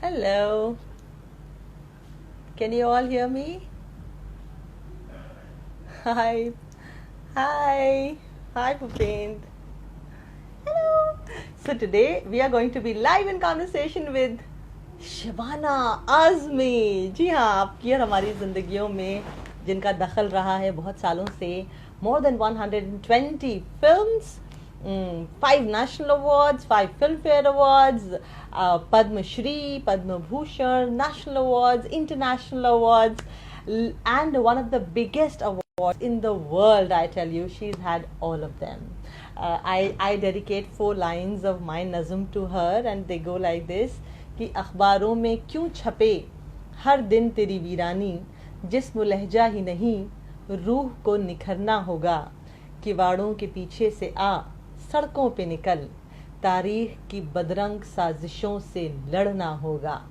Hello. Can you all hear me? Hi. Hi. Hi, Bhupend. Hello. So today we are going to be live in conversation with Shabana Azmi. जी हाँ, आपकी और हमारी ज़िंदगियों में जिनका दखल रहा है बहुत सालों से। More than 120 films, 5 national awards, 5 Filmfare awards, Padmashri, Padma Bhushan, national awards, international awards, and one of the biggest awards in the world. I tell you, she's had all of them. I dedicate 4 lines of my nazm to her, and they go like this: कि अखबारों में क्यों छपे हर दिन तेरी वीरानी, जिस्म लहजा ही नहीं रूह को निखरना होगा, किवाड़ों के पीछे से आ सड़कों पे निकल, तारीख की बदरंग साजिशों से लड़ना होगा।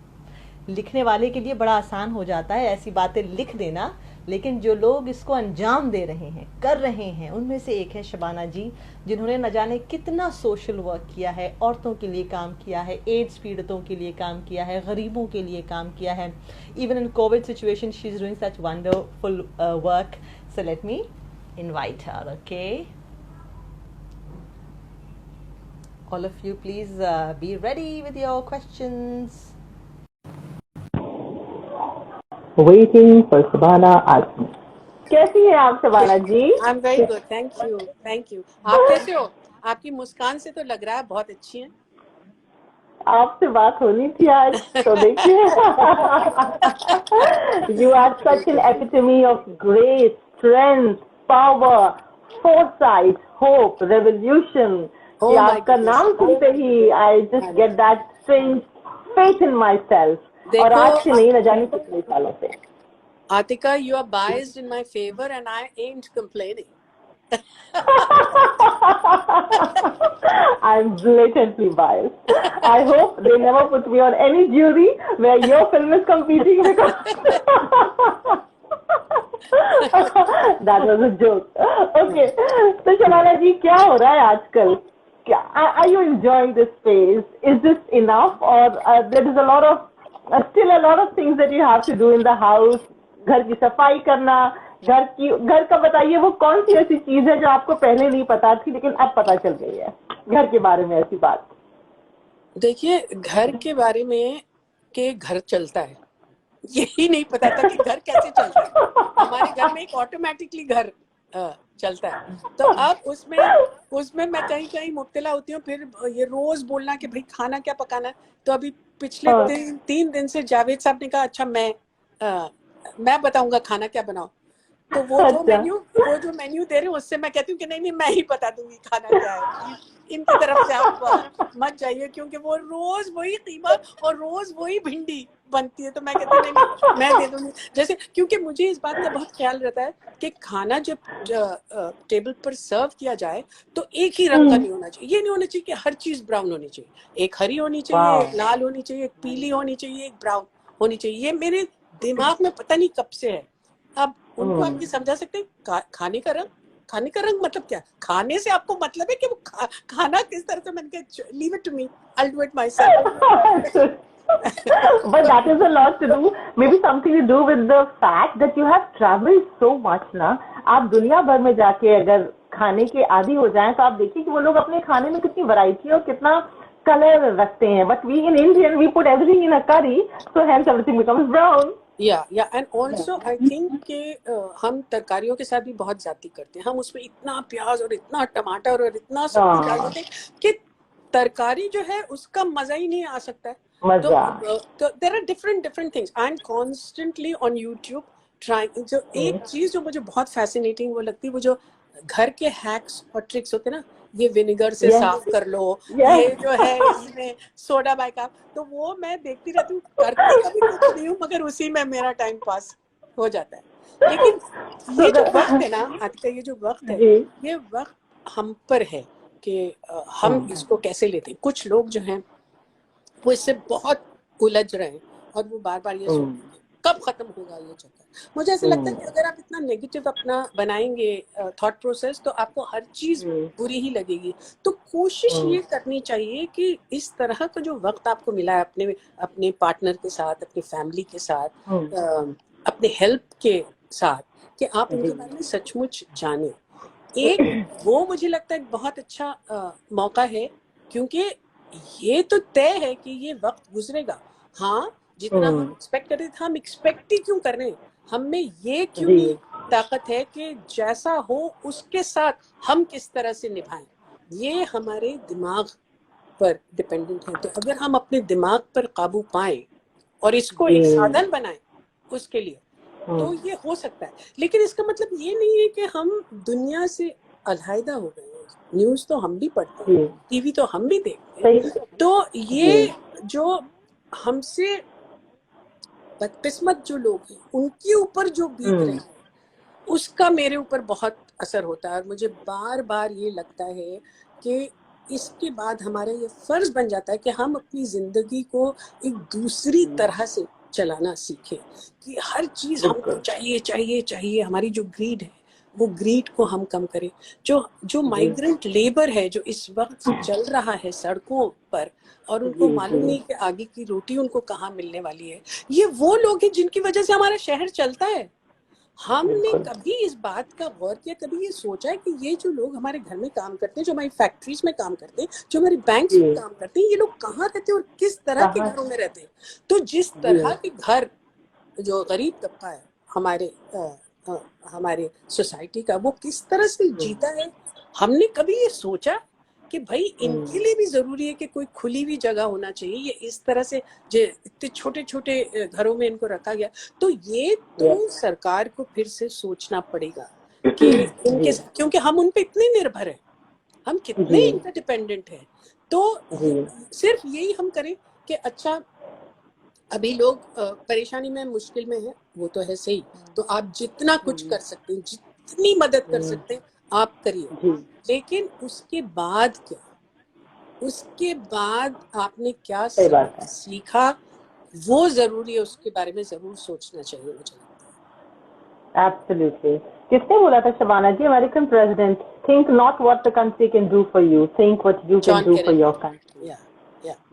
लिखने वाले के लिए बड़ा आसान हो जाता है ऐसी बातें लिख देना, लेकिन जो लोग इसको अंजाम दे रहे हैं, कर रहे हैं, उनमें से एक है शबाना जी, जिन्होंने न जाने कितना सोशल वर्क किया है, औरतों के लिए काम किया है, एड्स पीड़ितों के लिए काम किया है, गरीबों के लिए काम किया है। Even in Covid situation she is doing such wonderful work. So let me invite her, okay? All of you, please be ready with your questions. Waiting for Shabana Azmi. कैसी हैं आप Shabana ji? I am very good, thank you, thank you. आप कैसे हो? आपकी मुस्कान से तो लग रहा है बहुत अच्छी हैं। आपसे बात होनी थी आज, तो देखिए you are such an epitome of grace, strength, power, foresight, hope, revolution. Oh कि my आपका goodness. नाम सुनते ही I just get that strange faith in myself. और देखो आज से नहीं, न जाने कितने सालों से। Atika, you are biased in my favor and I ain't complaining. I'm blatantly biased. I hope they never put me on any jury where your film is competing because that was a joke. Okay, so Shabana ji, क्या हो रहा है आजकल? Are you enjoying this phase? Is this enough, or there is a lot of still a lot of things that you have to do in the house? घर की सफाई करना, घर का बताइए, वो कौन सी ऐसी चीज है जो आपको पहले नहीं पता थी लेकिन अब पता चल गई है घर के बारे में? ऐसी बात देखिए, घर के बारे में कि घर चलता है, यही नहीं पता था कि घर कैसे चलता है। हमारे घर में एक ऑटोमेटिकली घर चलता है, तो अब उसमें मैं कहीं कहीं मुब्तला होती हूँ। फिर ये रोज बोलना कि भाई खाना क्या पकाना है, तो अभी पिछले 3 दिन से जावेद साहब ने कहा अच्छा मैं बताऊंगा खाना क्या बनाओ। तो वो जो मेन्यू दे रहे हो उससे मैं कहती हूँ कि नहीं मैं ही बता दूंगी खाना क्या है, इनकी तरफ से आप मत जाइए, क्योंकि वो रोज वही कीमा और रोज वही भिंडी बनती है। तो मैं कहती हूँ नहीं मैं दे दूंगी, जैसे, क्योंकि मुझे इस बात का बहुत ख्याल रहता है कि खाना जब टेबल पर सर्व किया जाए तो एक ही रंग का नहीं होना चाहिए। ये नहीं होना चाहिए कि हर चीज ब्राउन होनी चाहिए, एक हरी होनी चाहिए, एक लाल होनी चाहिए, एक पीली होनी चाहिए, एक ब्राउन होनी चाहिए। ये मेरे दिमाग में पता नहीं कब से है। अब उनको आप ये समझा सकते हैं खाने का रंग मतलब क्या? खाने से आपको मतलब है कि वो खाना किस तरह से? मैंने कहा leave it to me, I will do it myself. but that is a lot to do. Maybe something to do with the fact that you have traveled so much ना। आप दुनिया भर में जाके अगर खाने के आदी हो जाएं तो आप देखिए कि वो लोग अपने खाने में कितनी वैरायटी और कितना कलर रखते हैं। But we in Indian we put everything in a curry, so hence everything becomes brown. या एंड ऑल्सो आई थिंक कि हम तरकारियों के साथ भी बहुत ज्यादती करते हैं। हम उसमें इतना प्याज और इतना टमाटर और इतना सब कुछ डाल देते हैं कि तरकारी जो है उसका मजा ही नहीं आ सकता है। तो there are different things. I am constantly on YouTube trying. जो एक चीज जो मुझे बहुत फैसिनेटिंग वो लगती है, वो जो घर के हैक्स और ट्रिक्स होते हैं ना, ये विनेगर से साफ कर लो, ये जो है इसमें सोडा बाइकार्ब, तो वो मैं देखती रहती हूँ, करती कभी कुछ नहीं हूँ, मगर उसी में मेरा टाइम पास हो जाता है। लेकिन ये जो वक्त है ना आतिका, ये जो वक्त है, ये वक्त हम पर है कि हम इसको कैसे लेते हैं। कुछ लोग जो हैं वो इससे बहुत उलझ रहे हैं और वो बार बार ये कब खत्म होगा ये चक्कर। मुझे ऐसा लगता है कि अगर आप इतना नेगेटिव अपना बनाएंगे थॉट प्रोसेस, तो आपको हर चीज बुरी ही लगेगी। तो कोशिश ये करनी चाहिए कि इस तरह का जो वक्त आपको मिला है अपने पार्टनर के साथ, अपनी फैमिली के साथ, अपने हेल्प के साथ, कि आप उनके बारे में सचमुच जाने। एक वो मुझे लगता है बहुत अच्छा मौका है, क्योंकि ये तो तय है कि ये वक्त गुजरेगा। हाँ, जितना हम एक्सपेक्ट करते थे, हम एक्सपेक्ट ही क्यों कर रहे हैं? हम में ये क्यों नहीं ताकत है कि जैसा हो उसके साथ हम किस तरह से निभाएं? ये हमारे दिमाग पर डिपेंडेंट है। तो अगर हम अपने दिमाग पर काबू पाएं और इसको एक साधन बनाएं उसके लिए, तो ये हो सकता है। लेकिन इसका मतलब ये नहीं है कि हम दुनिया से अलहदा हो गए हैं। न्यूज़ तो हम भी पढ़ते हैं, टीवी तो हम भी देखते हैं। तो ये जो हमसे बदकिस्मत जो लोग हैं, उनके ऊपर जो बीत रहे हैं, उसका मेरे ऊपर बहुत असर होता है। और मुझे बार बार ये लगता है कि इसके बाद हमारा ये फर्ज बन जाता है कि हम अपनी जिंदगी को एक दूसरी तरह से चलाना सीखें, कि हर चीज हमको चाहिए चाहिए चाहिए। हमारी जो ग्रीड है, वो ग्रीड को हम कम करें। जो माइग्रेंट लेबर है, जो इस वक्त चल रहा है सड़कों पर, और उनको मालूम नहीं कि आगे की रोटी उनको कहाँ मिलने वाली है, ये वो लोग हैं जिनकी वजह से हमारा शहर चलता है। हमने कभी इस बात का गौर किया, कभी ये सोचा है कि ये जो लोग हमारे घर में काम करते हैं, जो हमारी फैक्ट्रीज में काम करते हैं, जो हमारे बैंक्स में काम करते हैं, ये लोग कहाँ रहते हैं और किस तरह के घरों में रहते हैं? तो जिस तरह के घर जो गरीब तबका है हमारे सोसाइटी का, वो किस तरह से जीता है, हमने कभी ये सोचा कि भाई इनके लिए भी जरूरी है कि कोई खुली हुई जगह होना चाहिए? ये इस तरह से जो इतने छोटे छोटे घरों में इनको रखा गया। तो ये तो सरकार को फिर से सोचना पड़ेगा कि इनके, क्योंकि हम उन पे इतने निर्भर हैं, हम कितने इंटरडिपेंडेंट हैं। तो सिर्फ यही हम करें कि अच्छा, अभी लोग परेशानी में, मुश्किल में है, वो तो है सही। तो आप जितना कुछ कर सकते हैं, जितनी मदद कर सकते हैं, आप करिए। लेकिन उसके बाद क्या? उसके बाद आपने क्या सीखा, वो जरूरी है, उसके बारे में जरूर सोचना चाहिए, मुझे लगता है। Absolutely. किसने बोला था, Shabana ji? American president, think not what the country can do for you, think what you can do for your country.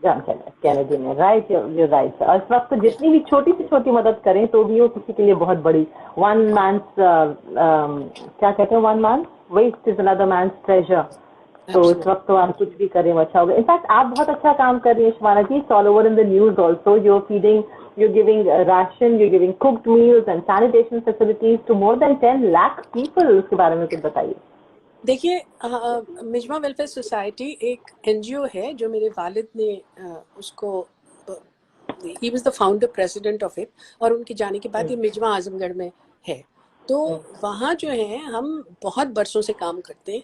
John Kennedy ने, राइट, you're right. और इस वक्त जितनी भी छोटी से छोटी मदद करें तो भी वो किसी के लिए बहुत बड़ी। वन मैंस क्या कहते हैं, one man waste is another man's treasure. तो इस वक्त तो आप कुछ भी करें वो अच्छा होगा। इनफैक्ट आप बहुत अच्छा काम कर रही है Shabana ji, it's all over in the news also. you're giving ration, you're giving cooked meals and sanitation facilities to more than 10 lakh people. उसके बारे में कुछ बताइए। देखिए, मिजमा वेलफेयर सोसाइटी एक एनजीओ है जो मेरे वालिद ने उसको, he was the founder president of it, और उनके जाने के बाद ये मिजमा आजमगढ़ में है। तो वहाँ जो है हम बहुत बरसों से काम करते हैं,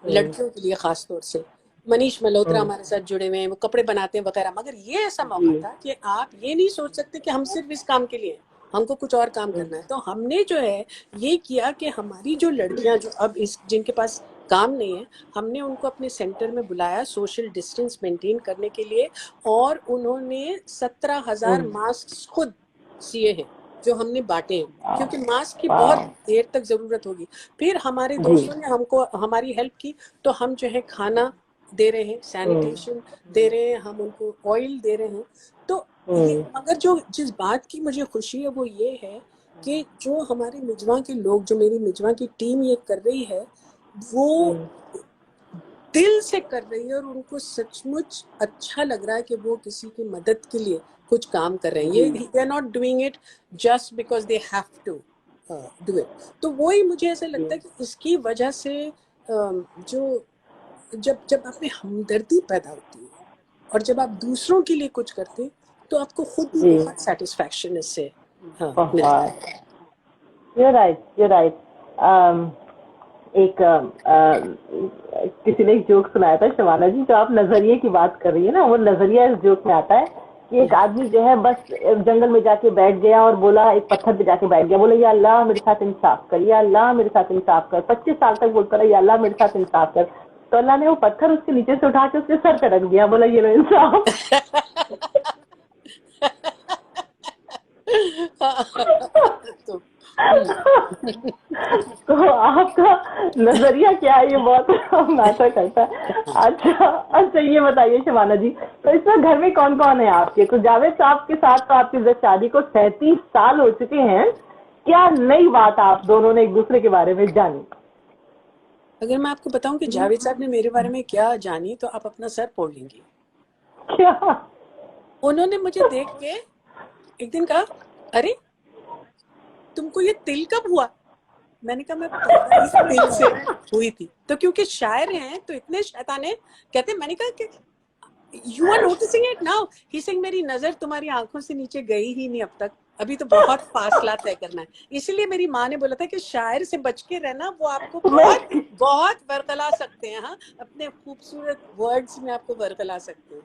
लड़कियों के लिए खास तौर से। मनीष मल्होत्रा हमारे साथ जुड़े हुए हैं, वो कपड़े बनाते हैं वगैरह। मगर ये ऐसा मौका था कि आप ये नहीं सोच सकते कि हम सिर्फ इस काम के लिए, हमको कुछ और काम करना है। तो हमने जो है ये किया कि हमारी जो लड़कियां जो अब जिनके पास काम नहीं है, हमने उनको अपने सेंटर में बुलाया सोशल डिस्टेंस मेंटेन करने के लिए, और उन्होंने 17,000 मास्क खुद सिए हैं जो हमने बांटे हैं, क्योंकि मास्क की बहुत देर तक जरूरत होगी। फिर हमारे दोस्तों ने हमको हमारी हेल्प की, तो हम जो है खाना दे रहे हैं, सैनिटेशन दे रहे हैं, हम उनको ऑयल दे रहे हैं। तो मगर जो जिस बात की मुझे खुशी है वो ये है कि जो हमारे मिजवा के लोग, जो मेरी मिजवा की टीम ये कर रही है, वो दिल से कर रही है, और उनको सचमुच अच्छा लग रहा है कि वो किसी की मदद के लिए कुछ काम कर रहे हैं। ये they are not doing it just because they have to do it. तो वही मुझे ऐसा लगता है कि इसकी वजह से जो जब आप में हमदर्दी पैदा होती है, और जब आप दूसरों के लिए कुछ करते हैं, तो आपको खुद भी बहुत सेटिस्फैक्शन इससे मिलता है। You're right. एक किसी ने एक जोक सुनाया था शबाना जी, जो आप नजरिए की बात कर रही है ना, वो नजरिया इस जोक में आता है कि एक आदमी जो है बस जंगल में जाके बैठ गया और बोला, एक पत्थर पे जाके बैठ गया, बोला या अल्लाह मेरे साथ इंसाफ कर, या अल्लाह मेरे साथ इंसाफ कर। 25 साल तक बोलता रहा या अल्लाह मेरे साथ इंसाफ कर। तो अल्लाह ने वो पत्थर उसके नीचे से उठा के उसके सर पे रख दिया, बोला ये लो इंसाफ। तो तो आपका नजरिया क्या है, ये बहुत मैटर करता है। अच्छा अच्छा, ये बताइए शिवाना जी, तो इसमें घर में कौन कौन है आपके? तो जावेद साहब के साथ तो आपकी शादी को 37 साल हो चुके हैं, क्या नई बात आप दोनों ने एक दूसरे के बारे में जानी? अगर मैं आपको बताऊं कि जावेद साहब ने मेरे बारे में क्या जानी तो आप अपना सर फोड़ लेंगी। क्या? उन्होंने मुझे देख के एक दिन कहा, अरे तुमको ये तिल कब हुआ? मैंने कहा मैं पैदा इस तिल से हुई थी। तो क्योंकि शायर हैं तो इतने शैतान हैं, कहते, मैंने कहा कि you are noticing it now. He saying मेरी नजर तुम्हारी आंखों से नीचे गई ही नहीं अब तक, अभी तो बहुत फासला तय करना है। इसीलिए मेरी माँ ने बोला था कि शायर से बच के रहना, वो आपको बहुत मैं बहुत वर्गला सकते हैं। हाँ, अपने खूबसूरत वर्ड्स में आपको वर्गला सकते हैं।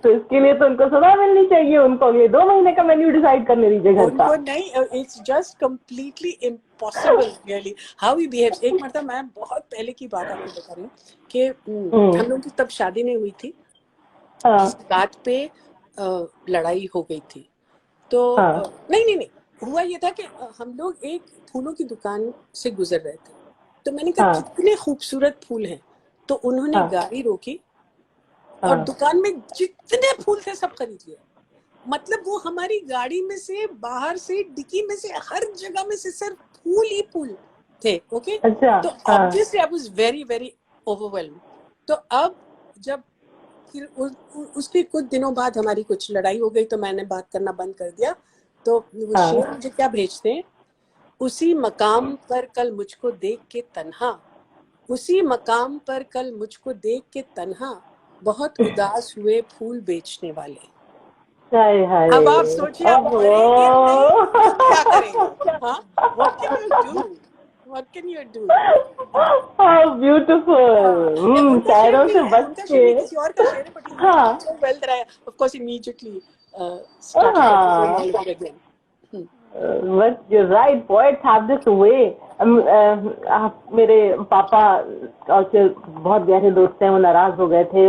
तो इसके लिए तो उनको सजा मिलनी चाहिए, उनको अगले 2 महीने का मेन्यू डिसाइड करने दीजिए घर का। उनको नहीं, it's just completely impossible really how he behaves. एक मरतबा, मैं बहुत पहले की बात आपको बता रही हूँ कि हम लोगों की तब शादी नहीं हुई थी, हाँ किसी बात पे लड़ाई हो गई थी। तो हाँ नहीं नहीं नहीं, हुआ ये था कि हम लोग एक फूलों की दुकान से गुजर रहे थे। तो मैंने कहा हाँ कितने खूबसूरत फूल हैं। तो उन्होंने हाँ गाड़ी रोकी और हाँ। दुकान में जितने फूल थे सब खरीद लिए। मतलब वो हमारी गाड़ी में से, बाहर से, डिक्की में से, हर जगह में से सिर्फ फूल ही फूल थे। ओके, अच्छा तो हाँ obviously I was very very overwhelm. तो अब जब फिर उसके कुछ दिनों बाद हमारी कुछ लड़ाई हो गई तो मैंने बात करना बंद कर दिया। तो वो शेर हाँ। मुझे क्या भेजते हैं, उसी मकाम पर कल मुझको देख के तन्हा, उसी मकाम पर कल मुझको देख के तन्हा, बहुत उदास हुए फूल बेचने वाले। हाय हाय। अब आप सोचिए, आप ओहो। मरेंगे नहीं तो क्या करेंगे? हाँ, what can you do, what can you do? How beautiful. उनका शेर शायरों नहीं से है, बच उनका शेर के। नहीं, किसी और का शेर है, बट ही हाँ did so well that I of course immediately started talking to him हाँ। All over again. But you're right, poets have this way. मेरे पापा के बहुत गहरे दोस्त हैं, वो नाराज हो गए थे,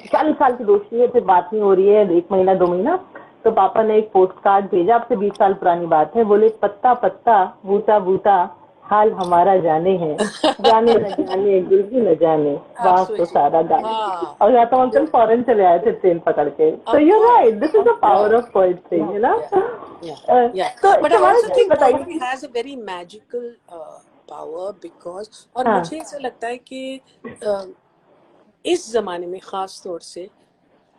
40 साल की दोस्ती है, फिर बात नहीं हो रही है 1 महीना 2 महीना। तो पापा ने एक पोस्ट कार्ड भेजा, अब से 20 साल पुरानी बात है, बोले पत्ता पत्ता बूटा बूटा हाल हमारा जाने हैं, जाने न जाने दिल भी न जाने, आप बात तो सोचिए, सारा गाने। हाँ, और या तो अंकल फॉरेन चले आए थे ट्रेन पकड़ के। तो of you right, this course, is the power of poetry, yeah, you ना। yeah, yeah, yeah. तो But I Shabana also ji think बताइए poetry कि has a very magical power because, और हाँ मुझे ऐसा लगता है कि इस जमाने में खास तौर से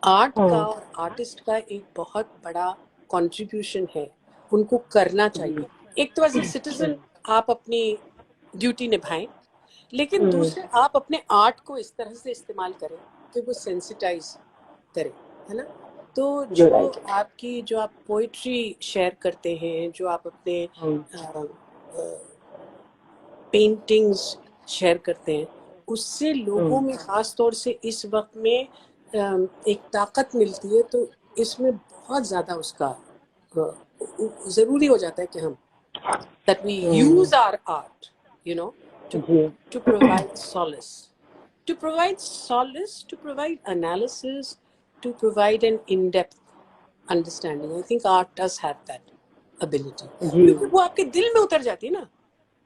आर्ट का और आर्टिस्ट का एक बहुत बड़ा कंट्रीब्यूशन है, उनको करना चाहिए। एक तो एज अ सिटीजन आप अपनी ड्यूटी निभाएं, लेकिन दूसरे आप अपने आर्ट को इस तरह से इस्तेमाल करें कि वो सेंसिटाइज करे, है ना। तो यू जो राइट। आपकी, जो आप पोइट्री शेयर करते हैं, जो आप अपने पेंटिंग्स शेयर करते हैं, उससे लोगों में खास तौर से इस वक्त में एक ताकत मिलती है। तो इसमें बहुत ज़्यादा उसका ज़रूरी हो जाता है कि हम that we use our art, you know, to ji to provide solace, to provide analysis, to provide an in-depth understanding. I think art does have that ability, जी। क्योंकि वो आपके दिल में उतर जाती है ना,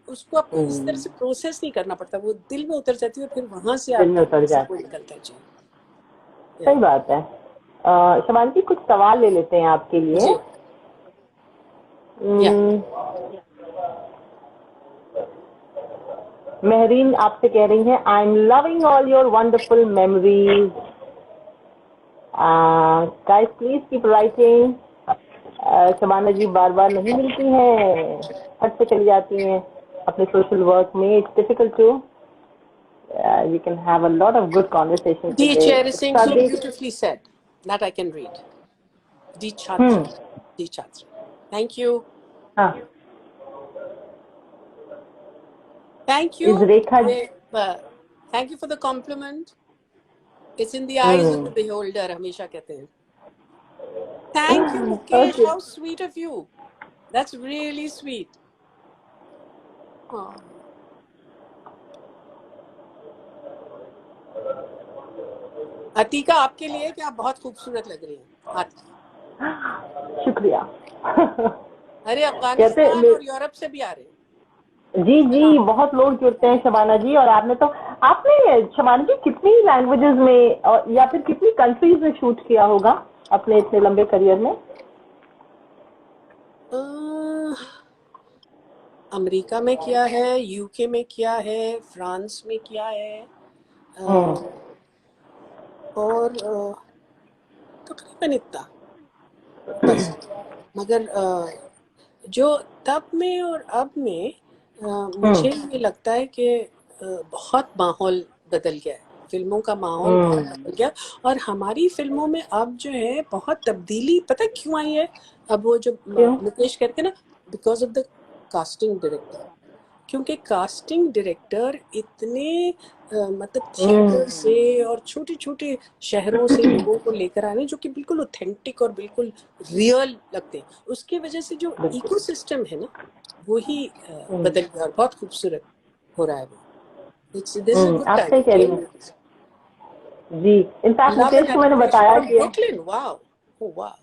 उसको आपको इस तरह से प्रोसेस नहीं करना पड़ता, वो दिल में उतर जाती है और फिर वहां से दिल में आपके उतर से वो जाती है, निकलता है। जी, सही बात है। शबान जी कुछ सवाल ले लेते हैं आपके लिए। जी, या महरीन आपसे कह रही हैं, I am loving all your wonderful memories, guys please keep writing. Shabana ji बार बार नहीं मिलती हैं, हट से चली जाती हैं अपने सोशल वर्क में। It's difficult to, you can have a lot of good conversations डी today. Cherishing so Sadiq, beautifully said that I can read. डी छात्र, दी छात्र, थैंक यू, हाँ, thank you, is Rekha thank you for the compliment. It's in the eyes of the beholder, हमेशा कहते हैं। Thank you Mukesh, okay. How sweet of you, that's really sweet. Atika आपके लिए कि आप बहुत खूबसूरत लग रही हैं। शुक्रिया। अरे कहते अफगानिस्तान और यूरोप से भी आ रहे हैं। जी जी, बहुत लोग जुड़ते हैं शबाना जी। और आपने शबाना जी कितनी लैंग्वेजेस में या फिर कितनी कंट्रीज में शूट किया होगा अपने इतने लंबे करियर में? अमेरिका में किया है, यूके में किया है, फ्रांस में किया है, और तकरीबन इतना बस। मगर जो तब में और अब में मुझे ये लगता है कि बहुत माहौल बदल गया है, फिल्मों का माहौल बहुत बदल गया। और हमारी फिल्मों में अब जो है बहुत तब्दीली, पता है क्यों आई है? अब वो जो मुकेश कहते हैं ना, because of the casting director. क्योंकि कास्टिंग डायरेक्टर इतने मतलब थिएटर से और छोटे छोटे शहरों से लोगों को लेकर आ रहे हैं जो कि बिल्कुल ऑथेंटिक और बिल्कुल रियल लगते हैं। उसकी वजह से जो इकोसिस्टम है ना, वो ही बदल गया और बहुत खूबसूरत हो रहा है वो। दिस इज अ गुड आप सही कह रही हैं जी। इनफैक्ट मुकेश को मैंने बताया कि Brooklyn, wow, oh wow.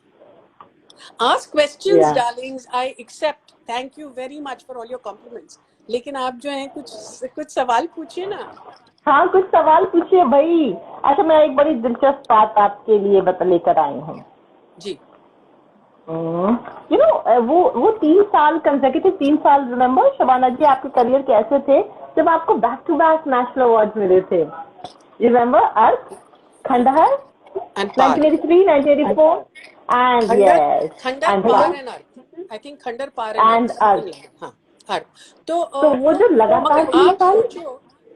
Ask questions, darlings. I accept. Thank you very much for all your compliments. लेकिन आप जो हैं कुछ सवाल पूछिए ना। हाँ, कुछ सवाल पूछिए भाई। अच्छा, मैं एक बड़ी दिलचस्प बात आपके लिए लेकर आई हूँ जी। वो 3 साल कंसेक्यूटिव 3 साल, रिमेम्बर शबाना जी आपके करियर कैसे थे जब आपको back to back national award मिले थे? रिमेम्बर अर्थ, खंडहर, 1983, 1984 and yes, Khandhar and Paar and Arth. I think Khandhar Paar and अर्थ। हाँ, अर्थ। तो वो जो लगातार 3 साल,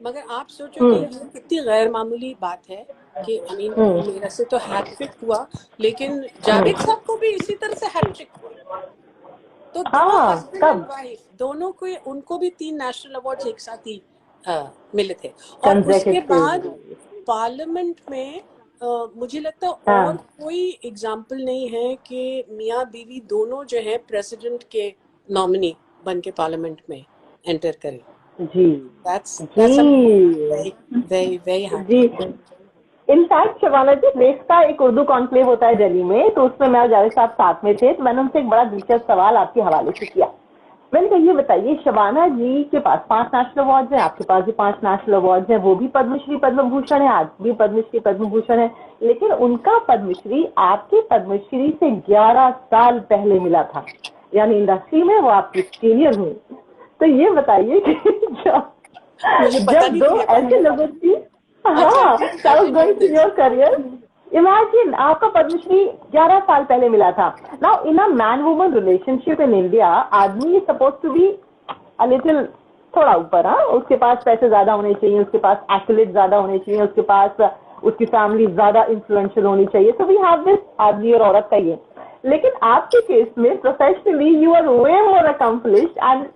मगर आप सोचो कि ये कितनी गैर मामूली बात है कि आई मीन मेरा से तो हैट्रिक हुआ, लेकिन जावेद साहब को भी इसी तरह से हैट्रिक हुआ। तो दो हस्बैंड एंड वाइफ दोनों को, उनको भी 3 नेशनल अवार्ड्स एक साथ ही मिले थे। और उसके बाद पार्लियामेंट में मुझे लगता है और कोई एग्जाम्पल नहीं है कि मियाँ बीवी दोनों जो है प्रेसिडेंट के नॉमिनी बन के पार्लियामेंट में एंटर करें। जी that's very very very happy। जी। इनफैक्ट शबाना जी, रेस का एक उर्दू कॉन्क्लेव होता है दिल्ली में, तो उसमें मैं और जावेद साहब साथ में थे। तो मैंने उनसे एक बड़ा दिलचस्प सवाल आपके हवाले से किया। मैंने कहा ये बताइए, शबाना जी के पास 5 नेशनल अवार्ड हैं, आपके पास भी 5 नेशनल अवार्ड हैं, वो भी पद्मश्री पद्म भूषण है, आज भी पद्मश्री पद्म भूषण है, लेकिन उनका पद्मश्री आपके पद्मश्री से 11 साल पहले मिला था, यानी इंडस्ट्री में वो आपकी सीनियर हुई। तो ये बताइए कि जब दो ऐसे लोगों की करियर, इमेजिन आपका पद्मश्री 11 साल पहले मिला था। Now in a man woman relationship in India, आदमी is suppose to be a little थोड़ा ऊपर, हाँ, उसके पास पैसे ज्यादा होने चाहिए, उसके पास एक्colades ज्यादा होने चाहिए, उसके पास उसकी फैमिली ज्यादा इन्फ्लुएंशियल होनी चाहिए। सो वी हैव दिस, आदमी और औरत का ये। लेकिन आपके केस में professionally you are way more accomplished and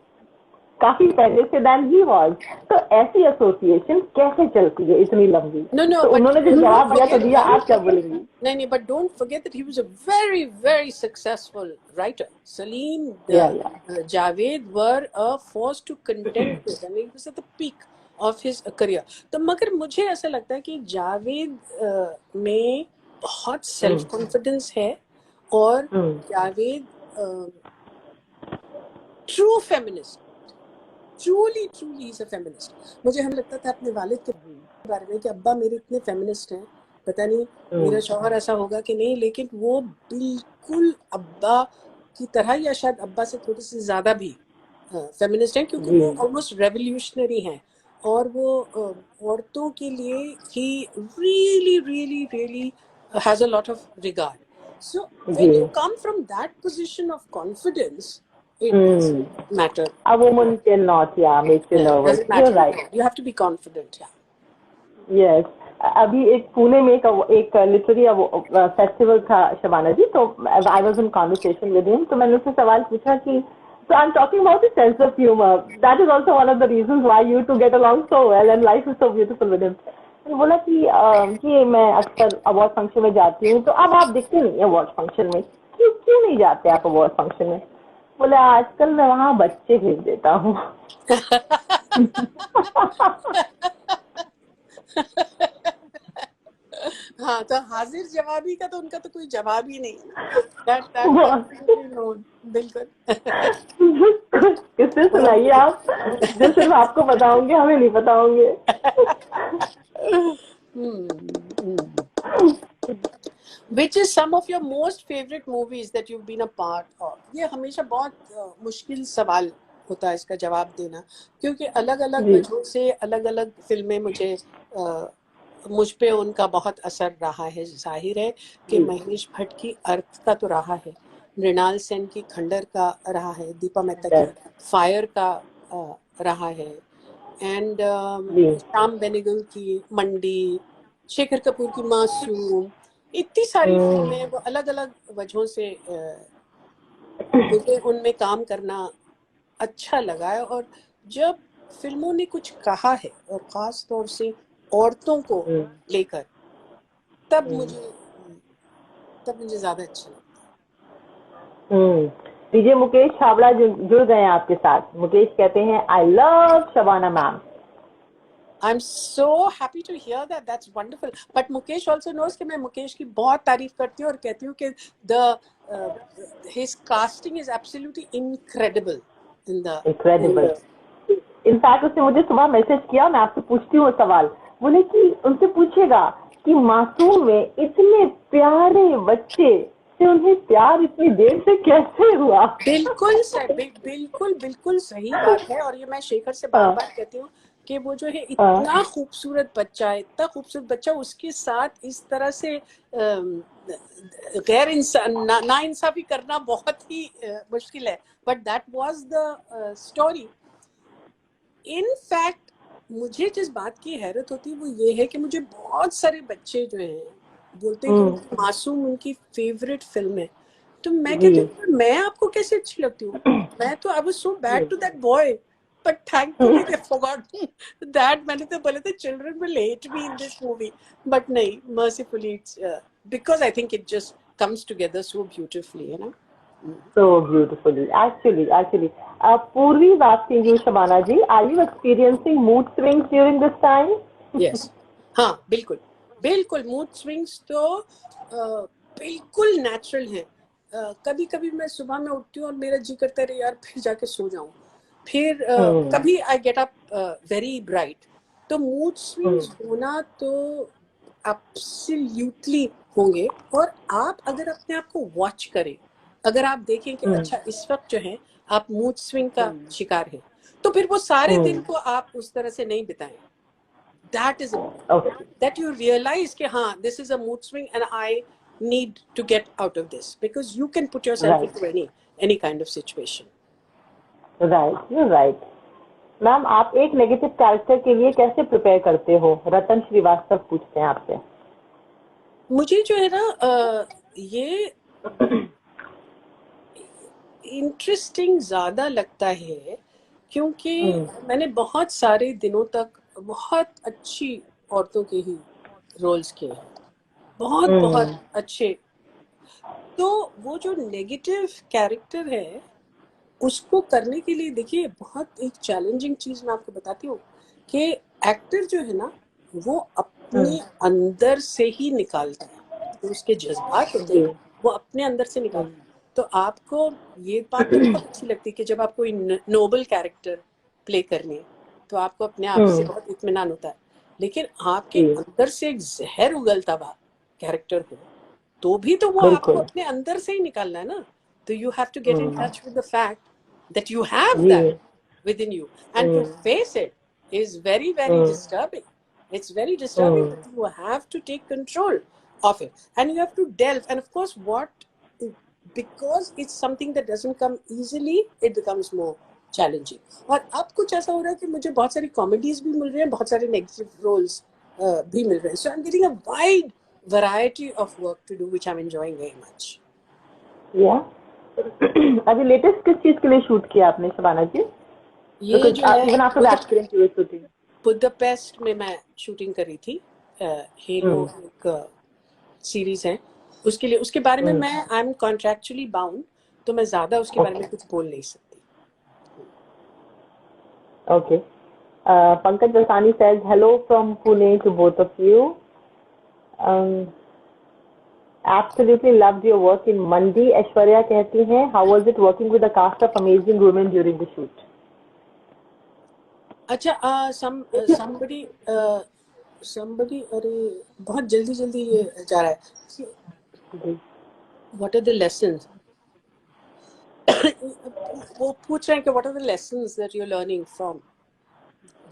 काफी पहले से देन ही वाज। तो ऐसी एसोसिएशन कैसे चलती है इतनी लंबी? तो उन्होंने जो जवाब दिया तो दिया, आप क्या बोलेंगी? नहीं, but don't forget that he was a very very successful writer. Salim, Javed were a force to contend with, and he was at the peak of his career. तो मगर मुझे ऐसा लगता है कि जावेद में बहुत सेल्फ कॉन्फिडेंस है, और Javed true feminist, truly is a feminist। मुझे हम लगता था अपने वालिद के बारे में कि अब्बा मेरे इतने फेमिनिस्ट हैं, पता नहीं मेरा शौहर ऐसा होगा कि नहीं, लेकिन वो बिल्कुल अब्बा की तरह या शायद अब्बा से थोड़ी सी ज्यादा भी फेमिनिस्ट हैं, क्योंकि वो ऑलमोस्ट रेवोल्यूशनरी हैं। और वो औरतों के लिए ही really has a lot of regard। So when you come from that position of confidence, it doesn't matter. A woman cannot, make you nervous. You're right. You have to be confident, Yes. अभी एक पुणे में एक literary festival था शबाना जी, तो I was in conversation with him. तो मैंने उससे सवाल पूछा कि so I'm talking about the sense of humor. That is also one of the reasons why you two get along so well and life is so beautiful with him. बोला कि मैं अक्सर अवार्ड फंक्शन में जाती हूँ, तो अब आप दिखते नहीं अवार्ड फंक्शन में, क्यों नहीं जाते आप अवार्ड फंक्शन में? बोले आजकल मैं वहाँ बच्चे भेज देता हूँ। हाँ, तो हाजिर जवाबी का तो उनका तो कोई जवाब ही नहीं है ना। दैट बहुत एब्सोल्युटली नो, बिल्कुल। किससे सुनाइए आप, जो सिर्फ आपको पता होंगे, हमें नहीं पता होंगे। Which is some of your most favorite movies that you've been a part of? ये हमेशा बहुत मुश्किल सवाल होता है इसका जवाब देना, क्योंकि अलग अलग जी वजहों से अलग अलग फिल्में मुझ पे उनका बहुत असर रहा है। जाहिर है कि जी महेश भट्ट की अर्थ का तो रहा है, मृणाल सेन की खंडर का रहा है, दीपा मेहता की yes, फायर का रहा है, एंड जी श्याम बेनेगल की मंडी, शेखर कपूर की मासूम, इतनी सारी फिल्में वो अलग अलग वजहों से मुझे उनमें काम करना अच्छा लगा है। और जब फिल्मों ने कुछ कहा है और खास तौर से औरतों को लेकर, तब मुझे ज्यादा अच्छा लगता डीजे मुकेश छाबड़ा जुड़ गए हैं आपके साथ। मुकेश कहते हैं आई लव शबाना मैम। है। I'm so happy to hear that. That's wonderful. But Mukesh also knows कि मैं मुकेश की बहुत तारीफ करती हूँ और कहती हूँ कि his casting is absolutely incredible in the incredible. movie. In fact उसने मुझे सुबह मैसेज किया, मैं आपसे पूछती हूँ सवाल, बोले कि उनसे पूछेगा कि मासूम में इतने प्यारे बच्चे से उन्हें प्यार इतनी देर से कैसे हुआ। बिल्कुल बिल्कुल बिल्कुल सही बात है। और ये मैं शेखर से बार बार कहती हूँ कि वो जो है इतना खूबसूरत बच्चा है, इतना खूबसूरत बच्चा, उसके साथ इस तरह से गैर ना इंसाफी करना बहुत ही मुश्किल है। But that was the story. In fact मुझे जिस बात की हैरत होती है वो ये है कि मुझे बहुत सारे बच्चे जो हैं बोलते हैं कि उनकी मासूम उनकी फेवरेट फिल्म है। तो मैं कहती हूँ मैं आपको कैसे अच्छी लगती हूँ? मैं तो I was so bad to that boy, but thankfully they forgot that. मैंने तो बोले थे children will hate me in this movie, but नहीं, mercifully it's because I think it just comes together so beautifully, है ना? So beautifully, actually. Purvi is asking you, Shabana ji, are you experiencing mood swings during this time? Yes, हाँ बिल्कुल बिल्कुल। Mood swings तो बिल्कुल natural है। कभी कभी मैं सुबह में उठती हूँ और मेरा जी करता है यार फिर जाके सो जाऊं, फिर कभी I get up very bright. तो मूड स्विंग्स होना तो एब्सोल्युटली होंगे। और आप अगर अपने आप को वॉच करें, अगर आप देखें कि अच्छा इस वक्त जो है आप मूड स्विंग का शिकार है, तो फिर वो सारे दिन को आप उस तरह से नहीं बिताएं। That is important. Okay. That you realize कि हाँ this is a mood swing and I need to get out of this, because you can put yourself Right. into any kind of situation. Right, you're right. Ma'am आप एक negative character के लिए कैसे prepare करते हो? रतन श्रीवास्तव पूछते हैं आपसे। मुझे जो है ना ये इंटरेस्टिंग ज्यादा लगता है क्योंकि मैंने बहुत सारे दिनों तक बहुत अच्छी औरतों के ही रोल्स किए हैं, बहुत बहुत अच्छे। तो वो जो नेगेटिव कैरेक्टर है उसको करने के लिए देखिए बहुत एक चैलेंजिंग चीज मैं आपको बताती हूँ कि एक्टर जो है ना वो अपने अंदर से ही निकालता है, तो उसके जज्बात होते हैं वो अपने अंदर से निकालता है। तो आपको ये बात तो बहुत अच्छी लगती है कि जब आप कोई नोबल कैरेक्टर प्ले करनी है तो आपको अपने आप से बहुत इत्मीनान होता है, लेकिन आपके अंदर से एक जहर उगलता हुआ कैरेक्टर हो तो भी तो वो आपको अपने अंदर से ही निकालना है ना। तो you have to get in touch with the fact that you have that within you, and to face it is very very disturbing. It's very disturbing, but you have to take control of it and you have to delve. And of course because it's something that doesn't come easily, it becomes more challenging. और अब कुछ ऐसा हो रहा है कि मुझे बहुत सारी कॉमेडीज भी मिल रही हैं, बहुत सारे नेगेटिव रोल्स भी मिल रहे हैं, so I'm getting a wide variety of work to do, which I'm enjoying very much. Yeah. अभी लेटेस्ट किस चीज के लिए शूट किया आपने शबाना जी? ये जो है इवन आफ्टर दैट फिल्म की शूटिंग बुडापेस्ट में मैं शूटिंग करी थी। हेलो एक सीरीज है, उसके लिए उसके बारे में मैं आई एम कॉन्ट्रैक्चुअली बाउंड, तो मैं ज्यादा उसके बारे में कुछ बोल नहीं सकती। Okay. Pankaj Dasani says hello from Pune to both of you. Um, absolutely loved your work in Mandi. Aishwarya कहती हैं, how was it working with a cast of amazing women during the shoot? अच्छा, somebody अरे बहुत जल्दी जल्दी ये जा रहा है. जी. What are the lessons? वो पूछ रहे हैं कि what are the lessons that you're learning from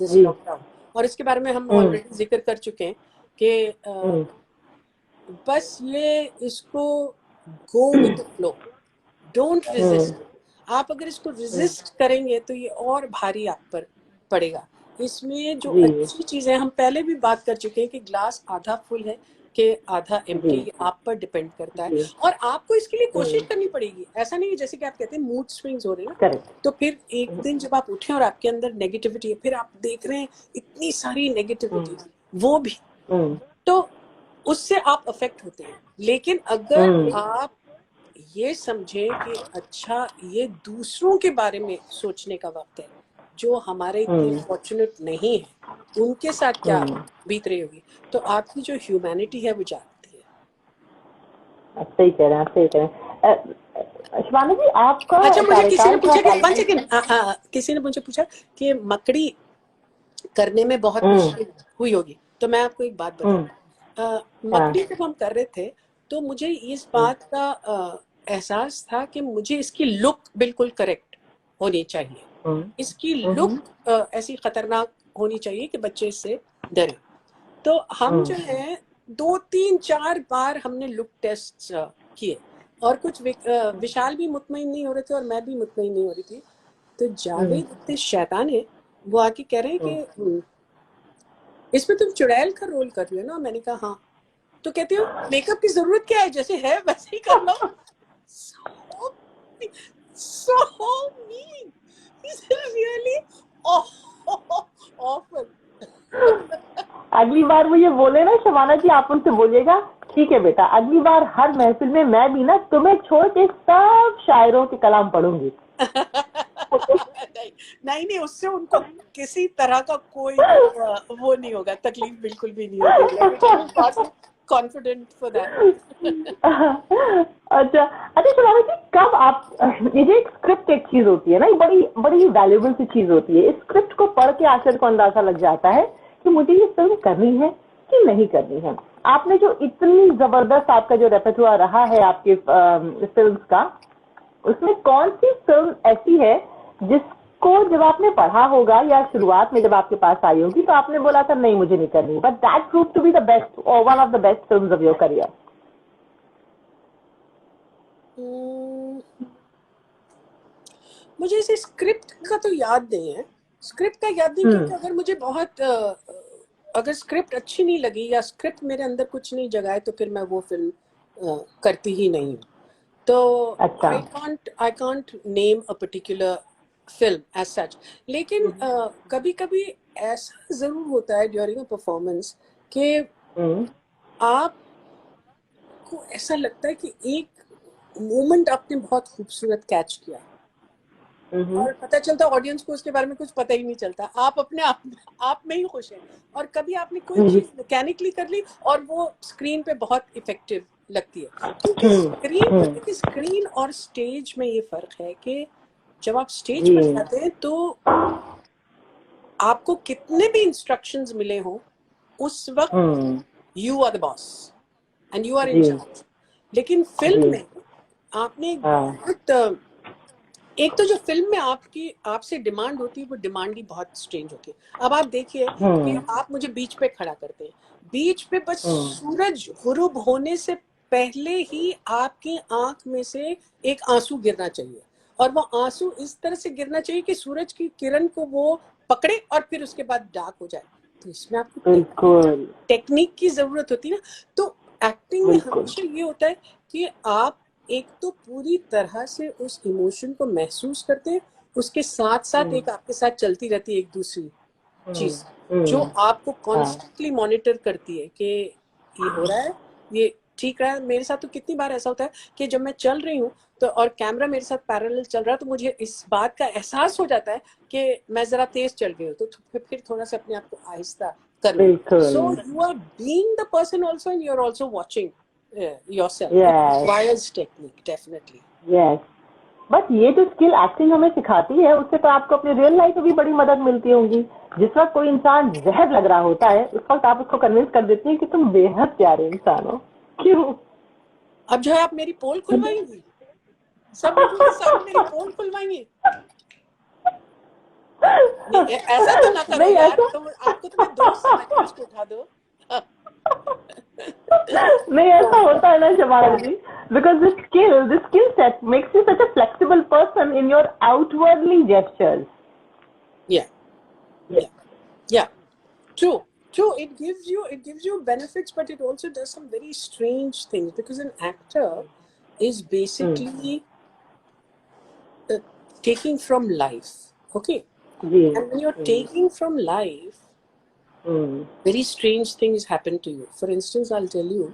this ji. lockdown? और इसके बारे में हम हम्म. ऑलरेडी जिक्र कर चुके हैं कि हम्म. बस ये इसको go with the flow, don't resist. आप अगर इसको resist करेंगे तो ये और भारी आप पर पड़ेगा. इसमें जो जी. अच्छी चीजें, हम पहले भी बात कर चुके हैं कि ग्लास आधा फुल है कि आधा एम्प्टी, जी. आप पर डिपेंड करता है. जी. और आपको इसके लिए कोशिश करनी पड़ेगी. ऐसा नहीं है जैसे कि आप कहते हैं मूड स्विंग्स हो रहे हैं ना, करेक्ट. तो फिर एक दिन जब आप उठे और आपके अंदर नेगेटिविटी है, फिर आप देख रहे हैं इतनी सारी नेगेटिविटी, वो भी, तो उससे आप अफेक्ट होते हैं. लेकिन अगर आप ये समझे कि अच्छा ये दूसरों के बारे में सोचने का वक्त है, जो हमारे इतने फॉर्चुनेट नहीं है, उनके साथ क्या बीत रही होगी, तो आपकी जो ह्यूमैनिटी है वो जागती है. सही कह रहे हैं, सही कह रहे हैं. शिवानी जी, आपका अच्छा, मुझे किसी ने पूछा कि कार्यकाल किसी ने मुझे पूछा कि मकड़ी करने में बहुत मुश्किल हुई होगी. तो मैं आपको एक बात बताऊं, मकड़ी जब हम कर रहे थे तो मुझे इस बात का एहसास था कि मुझे इसकी लुक बिल्कुल करेक्ट होनी चाहिए. इसकी लुक ऐसी खतरनाक होनी चाहिए कि बच्चे इससे डरे. तो हम जो है 2-3-4 बार हमने लुक टेस्ट किए, और कुछ विशाल भी मुतमईन नहीं हो रहे थे और मैं भी मुतमईन नहीं हो रही थी. तो जावेद इतने शैतान है, वो आके कह रहे हैं कि इसमें तुम चुड़ैल का रोल कर रही हो ना. मैंने कहा हाँ. तो कहते हो मेकअप की जरूरत क्या है, जैसे है वैसे ही कर लो. So mean. He's really awful. अगली बार वो ये बोले ना शबाना जी, आप उनसे बोलिएगा ठीक है बेटा, अगली बार हर महफिल में मैं भी ना तुम्हें छोड़ के सब शायरों के कलाम पढ़ूंगी. नहीं, उससे उनको किसी तरह का कोई वो नहीं होगा, तकलीफ बिल्कुल भी नहीं होगी. Confident for that. अच्छा शबाना जी, कब आप ये जो एक स्क्रिप्ट एक चीज होती है ना, ये बड़ी बड़ी वैल्यूएबल सी चीज होती है. इस स्क्रिप्ट को पढ़ के आखिर को अंदाजा लग जाता है कि मुझे ये फिल्म करनी है कि नहीं करनी है. आपने जो इतनी जबरदस्त आपका जो रेpertoire रहा है आपके फिल्म्स का, उसमें कौन सी फिल्म ऐसी है जिसको जब आपने पढ़ा होगा या शुरुआत में जब आपके पास आई होगी तो आपने बोला था नहीं मुझे नहीं करनी, but that prove to be the best और one of the best films of your career? मुझे इसे स्क्रिप्ट का तो याद नहीं है. स्क्रिप्ट का याद नहीं, क्योंकि अगर मुझे बहुत अगर स्क्रिप्ट अच्छी नहीं लगी या स्क्रिप्ट मेरे अंदर कुछ नहीं जगाए तो फिर मैं वो फिल्म करती ही नहीं हूँ. तो I can't name a particular film as such. लेकिन कभी कभी ऐसा जरूर होता है ड्यूरिंग अ परफॉर्मेंस कि आपको ऐसा लगता है कि एक मोमेंट आपने बहुत खूबसूरत कैच किया, और पता चलता ऑडियंस को उसके बारे में कुछ पता ही नहीं चलता. आप अपने आप में ही खुश हैं. और कभी आपने कोई चीज मैकेनिकली कर ली और वो स्क्रीन पे बहुत इफेक्टिव लगती है. क्योंकि स्क्रीन और स्टेज में ये फर्क है कि जब आप स्टेज पर जाते हैं तो आपको कितने भी इंस्ट्रक्शंस मिले हों, उस वक्त you are the boss and you are in charge. लेकिन फिल्म में आपने बहुत एक तो जो फिल्म में आपसे डिमांड होती है वो डिमांड ही बहुत स्ट्रेंज होती है. अब आप देखिए कि आप मुझे बीच पे खड़ा करते हैं, बीच पे बस सूरज गुरूब होने से पहले ही आपकी आंख में से एक आंसू गिरना चाहिए, और वो आंसू इस तरह से गिरना चाहिए कि सूरज की किरण को वो पकड़े और फिर उसके बाद डार्क हो जाए. तो इसमें आपको टेक्निक की जरूरत होती है ना. तो एक्टिंग में हमेशा ये होता है कि आप एक तो पूरी तरह से उस इमोशन को महसूस करते हैं, उसके साथ साथ एक आपके साथ चलती रहती है एक दूसरी चीज जो आपको कॉन्स्टेंटली मॉनिटर करती है कि ये हो रहा है, ये ठीक रहा है. मेरे साथ तो कितनी बार ऐसा होता है कि जब मैं चल रही हूँ तो और कैमरा मेरे साथ पैरेलल चल रहा है तो मुझे इस बात का एहसास हो जाता है कि मैं जरा तेज चल गई हूँ, तो फिर थोड़ा सा अपने आप को आहिस्ता करना. बिल्कुल. So you are being the person also, and you're also watching yourself. It Yes. requires technique, definitely. Yes. But ये जो स्किल एक्टिंग हमें सिखाती है उससे तो आपको अपनी रियल लाइफ में भी बड़ी मदद मिलती होगी. जिस वक्त कोई इंसान जहर लग रहा होता है उस वक्त आप उसको कन्विंस कर देती हैं कि तुम बेहद प्यारे इंसान हो. क्यों? अब जो है आप मेरी पोल खुलवाएंगी, सब लोगों के सामने मेरी पोल खुलवाएंगी. ऐसा तो ना करो नहीं, यार, ऐसा- तो आपको तो मैं दोस्त समझ के उसको उठा दो. नहीं, ऐसा होता है ना Shabana ji, because this skill set makes you such a flexible person in your outwardly gestures. Yeah, true. It gives you benefits, but it also does some very strange things, because an actor is basically taking from life. Okay, जी. and when you're taking from life, very strange things happen to you. For instance, I'll tell you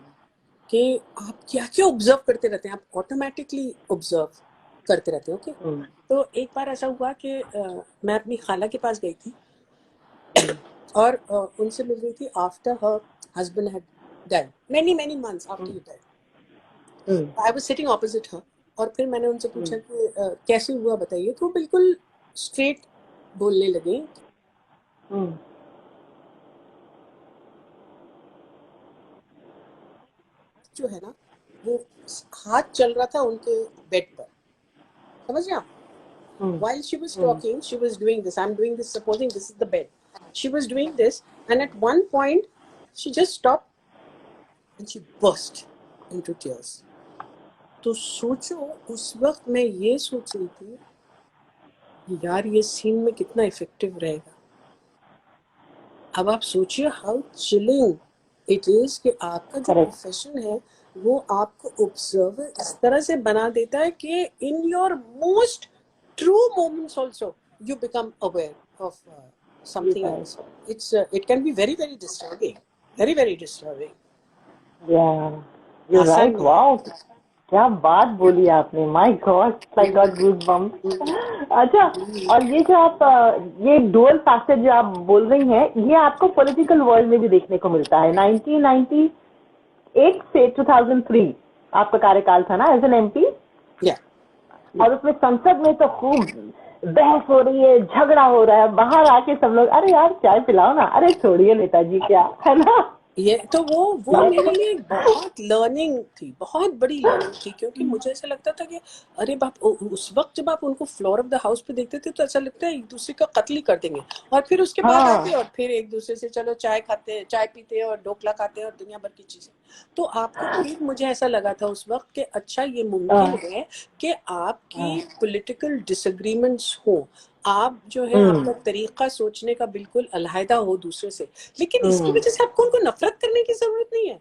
कि आप क्या क्या observe करते रहते हैं, आप automatically observe करते रहते हैं. ओके, तो एक बार ऐसा हुआ कि मैं अपनी खाला के पास गई थी और उनसे मिल रही थी after her husband had died, many months after he died. I was sitting opposite her, और फिर मैंने उनसे पूछा कि कैसे हुआ बताइए, तो वो बिल्कुल स्ट्रेट बोलने लगे. जो है ना, वो हाथ चल रहा था उनके बेड पर, समझ रहे आप? While she was talking, she was doing this. I'm doing this, supposing this is the bed. She was doing this, and at one point, she just stopped and she burst into tears. तो सोचो, उस वक्त मैं ये सोच रही थी यार ये सीन में कितना इफेक्टिव रहेगा. अब आप सोचिए हाउ चिलिंग इट इज कि आपका जो प्रोफेशन है वो आपको ऑब्जर्वर इस तरह से बना देता है कि in your most true moments also you become aware of something else. It can be very disturbing, very disturbing. Yeah, you're right. Wow, क्या बात बोली आपने. My God, I got goosebumps. अच्छा, और ये जो आप ये डुअल फैक्टर जो आप बोल रही हैं, ये आपको पॉलिटिकल वर्ल्ड में भी देखने को मिलता है. 1998 से 2003 आपका कार्यकाल था ना एज एन MP. और उसमें संसद में तो खूब बहस हो रही है, झगड़ा हो रहा है, बाहर आके सब लोग अरे यार चाय पिलाओ ना, अरे छोड़िए नेताजी क्या, है ना. ये तो वो मेरे लिए बहुत लर्निंग थी, बहुत बड़ी लर्निंग थी, क्योंकि मुझे ऐसा लगता था कि अरे बाप, उस वक्त जब आप उनको फ्लोर ऑफ द हाउस पे देखते थे तो ऐसा लगता है एक दूसरे का कत्ल ही कर देंगे, और फिर उसके बाद आते और फिर एक दूसरे से चलो चाय खाते, चाय पीते और ढोकला खाते और दुनिया भर की चीजें. तो आपको फिर मुझे ऐसा लगा था उस वक्त कि अच्छा ये मुमकिन है कि आपकी पॉलिटिकल डिसएग्रीमेंट्स हो, आप जो है आपका तरीका सोचने का बिल्कुल अलहदा हो दूसरे से, लेकिन इसकी वजह से आपको उनको नफरत करने की जरूरत नहीं है.